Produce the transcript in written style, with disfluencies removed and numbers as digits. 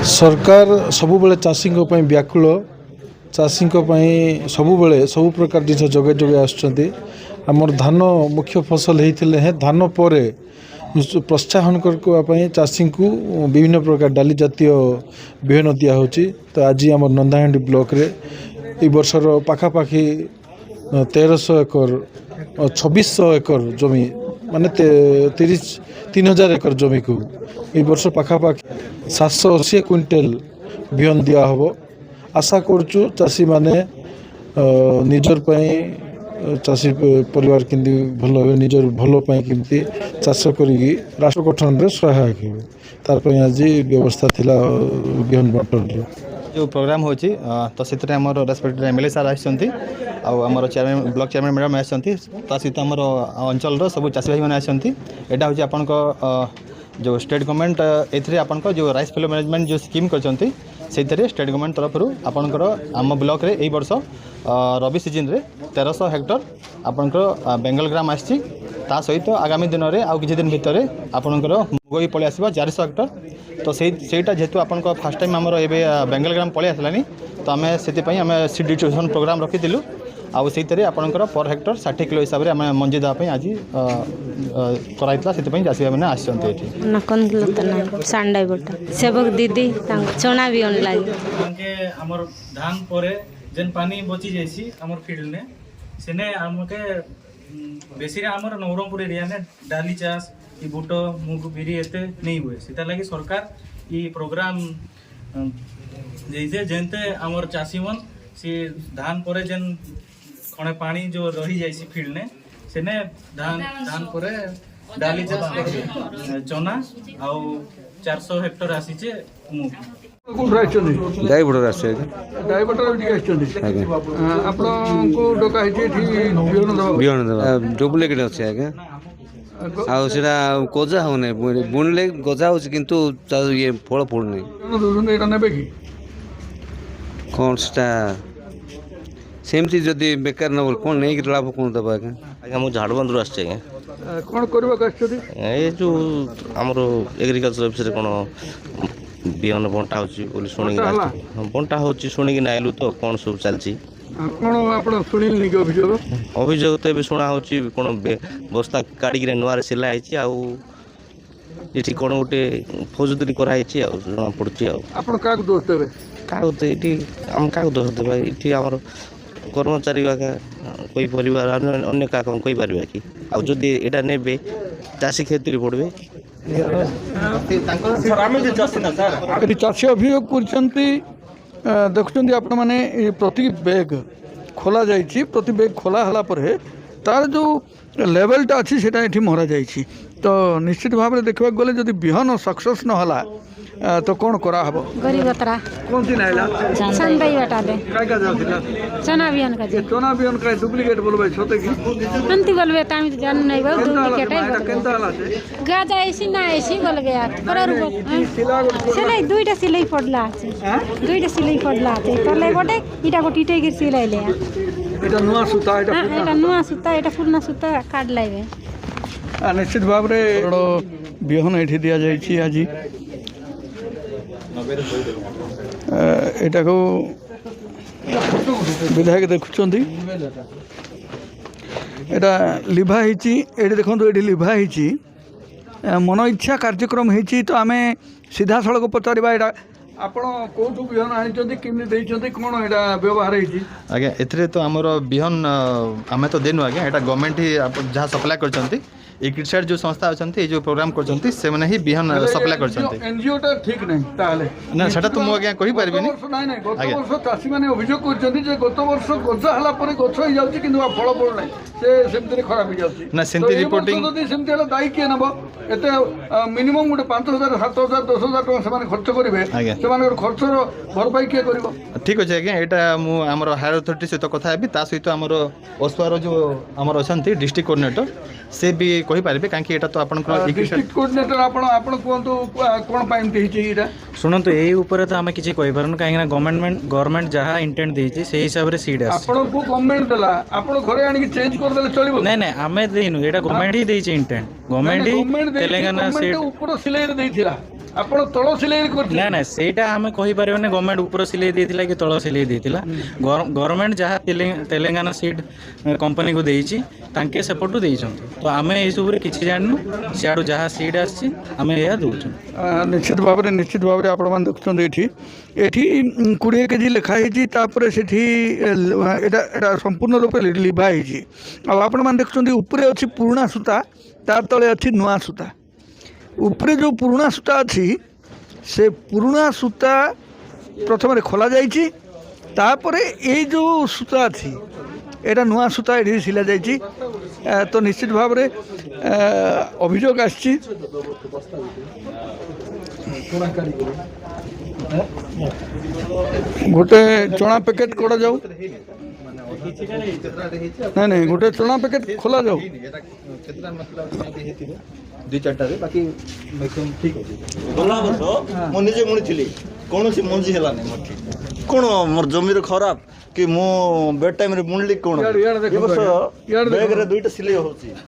सरकार सबुबले चाषी व्याकुल चाषी सबुबले सब प्रकार जिन जगे जगे आमर धान मुख्य फसल होते हैं धान पर प्रोत्साहन करने चाषी को विभिन्न प्रकार डाली जातीय विहन दिहूँ। तो आज आम नंदाहांडी ब्लॉक रे ए वर्षर पाखापाखि 1300 एकर 2600 एकर जमी माने 3000 एकर जमी को ए वर्ष पाखापाखि 780 क्विंटल बिहन दिया हबो। आशा करूँ चाषी माने निजर चाषी परिवार केमती भल हे निजर भल केमती चाष करी राष्ट्र गठन में सहायक हे तार आज व्यवस्था थिला बिहन बंटन जो प्रोग्राम होची तो से आम रेस्पेक्टेड एमएलए सार आसछंती आमर चेयरमैन ब्लॉक चेयरमैन मैडम आसछंती सहित आमर अंचल सब चाषी भाई मैंने आसछंती एटा होची आपन को जो स्टेट गवर्नमेंट एथरे आपन को जो राइस फ्लो मैनेजमेंट जो स्कीम करछंती सेथरे स्टेट गवर्नमेंट तरफ आपनकर आम ब्लॉक रे एई वर्ष रबी सीजन रे 1300 हेक्टर आपनकर बेंगल ग्राम आछि ता सहित आगामी दिन में आउ किछि दिन भितर आपनकर मुग भी पळि आसीबा 400 हेक्टर। तो सेटा जेतु आपन को फर्स्ट टाइम हमर एबे बेंगल ग्राम पळि आसलानी तो आमे सेति पई आमे सीड डिस्ट्रीब्यूशन प्रोग्राम रखिथिलु आउ सेइतरे आपनकर पर हेक्टर 60 किलो हिसाब रे आमे मंजी दा पई आज कराइतला सेति पई चासी माने आछंती एठी नकन किलो तना सांडाई बटा सेबक दीदी चना भी ऑन लागी के हमर धान परे जेन पानी बची जाइसी हमर फील्ड ने सेने हमके बेसी हमर नवरंगपुर एरिया ने डाली चाष ई बुट मुग बिरी एते नहीं हुए सीता लगी सरकार ई प्रोग्राम जैसे जेनते हमर चासी मन से धान परे जेन खणे पानी जो रही जाइसी फील्ड ने सेने धान परे डाली चाष कर चना आउ 400 हेक्टर आसीचे मुग ड्राइवर आसे डुप्लिकेट अच्छे आज्ञा आउटा गजा हो बुणले गजा हो किंतु ये फल फुड़ना कौन सा सेमती जदि बेकार न कौन नहीं लाभ कौन दबा आज्ञा आज्ञा मुझे झाड़बंधु आसছে आज्ञा कौन करवा ये जो आमर एग्रीकल्चर ऑफिस कौन बिहन बंटा होली शुणी बंटा होगी नाइलु तो कौन सब चलती अभियोग तो शुणा हो बस्ता काढ़ी नुआ सिलाई ये कौन गोटे फौजदारी कराई जना पड़ी क्या दोष देवा ये आम कर्मचारी कोई परिवार अन्य क्या कही पार कि आदि यहाँ ने चाषी क्षति पड़े चाषी अभियोग कर देखुं आपण मैंने प्रति बैग खोला जाइए प्रति बैग खोला हला पर तार जो लेवलटा अच्छी से मरा जाइए। तो निश्चित भाव में देखा गले जदि बिहन सक्सेस नहला तो कौन करा हबो गरीबतरा कौन सी नाइला संडई बटा दे काय का जाथिला चना बिहन का जे चना बिहन का डुप्लीकेट बोलबे छोटे की अंति बोलबे तामी जान नहीं बा डुप्लीकेट है केनता हला से गाजा ऐसी ना ऐसी बोल गया पर सिलाई दुईटा सिलाई पडला আছে दुईटा सिलाई पडला আছে परले बटे इटा को टीटे के सिलाई ले এটা नुआ सूता এটা नुआ सूता এটা पुरना सूता काट लाइबे निश्चित भाव रे बिहन एठी दिया जाइछि आज एटा को विधायक देखुं एटा लिभा होती देखो ये लिभा होती मन इच्छा कार्यक्रम होती। तो आम सीधा सड़क पचार यहाँ आपण कौटू बिहन आनी कौन यहाँ व्यवहार होती आज्ञा एथरे तो आमर बिहन आम तो देनु आज्ञा एटा गवर्नमेंट ही जहाँ सप्लाई करछंती एग्रीसाइड जो संस्था अच्छी जो प्रोग्राम करछंती से माने ही बिहन सप्लाई करछंती एनजीओ टा ठीक नहीं ताले ना सेटा तो मु आज्ञा कहि परबिनी नहीं गत वर्ष चाषी मैंने अभियोग करछंती जे गत वर्ष गजा हला परे गछ हो जाउची किंतु फल पड़ नहीं से सेमती खराब हो जाउची ना सेमती रिपोर्टिंग जदी सेमती हला दायी के नबो एते मिनिमम गोटे 5000 7000 10000 टका से खर्च करिवे से मानकर खर्चर भरपाई के करिवो ठीक अछि आज्ञा एटा मु हमर हायर अथॉरिटी सहित कथा हेबी ता सहित हमर ओसवार जो हमर अछंती डिस्ट्रिक्ट कोऑर्डिनेटर से भी कहि पारिबे कांकी एटा तो आपन डिस्ट्रिक्ट कोऑर्डिनेटर आपण कोंतु कोन पाइन देछि एटा शुणु यही ऊपर तो आम किसी कहींपार कहीं गवर्नमेंट जहाँ इंटेंट देती से हिसाब से सीड गवर्नमेंट देला आपण घरे आनी चेंज कर देले चलिबो नहीं नहीं आमे देनु एटा गवर्नमेंट ही देछि इंटेंट गवर्नमेंट ही तेलंगाना सीड ऊपर सिलाई रे देथिला ଆପଣ ତଳ ସିଲେଇ କରୁଥିଲେ? ନା ନା ସେଇଟା ଆମେ କହିପାରିବାନି ଗଭର୍ଣ୍ଣମେଣ୍ଟ ଉପର ସିଲେଇ ଦେଇଥିଲା କି ତଳ ସିଲେଇ ଦେଇଥିଲା। ଗଭର୍ଣ୍ଣମେଣ୍ଟ ଯାହା ତେଲେଙ୍ଗାନା ସିଡ୍ କମ୍ପାନୀକୁ ଦେଇଛି ତାଙ୍କେ ସେପଟୁ ଦେଇଛନ୍ତି। ତ ଆମେ ଏଇସବୁରେ କିଛି ଜାଣିନୁ, ସିଆଡ଼ୁ ଯାହା ସିଡ୍ ଆସିଛି ଆମେ ଏହା ଦେଉଛୁ। ନିଶ୍ଚିତ ଭାବରେ ଆପଣମାନେ ଦେଖୁଛନ୍ତି ଏଠି 20 କେଜି ଲେଖା ହେଇଛି, ତାପରେ ସେଠି ଏଇଟା ସମ୍ପୂର୍ଣ୍ଣ ରୂପେ ଲିଭା ହେଇଛି। ଆଉ ଆପଣମାନେ ଦେଖୁଛନ୍ତି ଉପରେ ଅଛି ପୁରୁଣା ସୂତା, ତା ତଳେ ଅଛି ନୂଆ ସୂତା। ଉପରେ ଯେଉଁ ପୁରୁଣା ସୂତା ଅଛି ସେ ପୁରୁଣା ସୂତା ପ୍ରଥମରେ ଖୋଲା ଯାଇଛି, ତାପରେ ଏଇ ଯେଉଁ ସୂତା ଅଛି ଏଇଟା ନୂଆ ସୂତା ଏଠି ସିଲା ଯାଇଛି। ତ ନିଶ୍ଚିତ ଭାବରେ ଅଭିଯୋଗ ଆସିଛି। ଗୋଟେ ଚଣା ପ୍ୟାକେଟ୍ କରାଯାଉ, ନାଇଁ ଗୋଟେ ଚଣା ପ୍ୟାକେଟ୍ ଖୋଲା ଯାଉ। 2-4ଟାରେ ବାକି ମ୍ୟାକ୍ସିମମ୍ ଠିକ୍ ଅଛି। ଗଲା ବର୍ଷ ମୁଁ ନିଜେ ବୁଣିଥିଲି, କୌଣସି ମଞ୍ଜି ହେଲାନି ମୋର ଠିକ୍। କ'ଣ ମୋର ଜମିର ଖରାପ କି ମୁଁ ବେଡ୍ ଟାଇମ୍ରେ ବୁଣିଲି କ'ଣ? ଏ ବର୍ଷ ବ୍ୟାଗ୍ରେ 2ଟା ସିଲେଇ ହେଉଛି।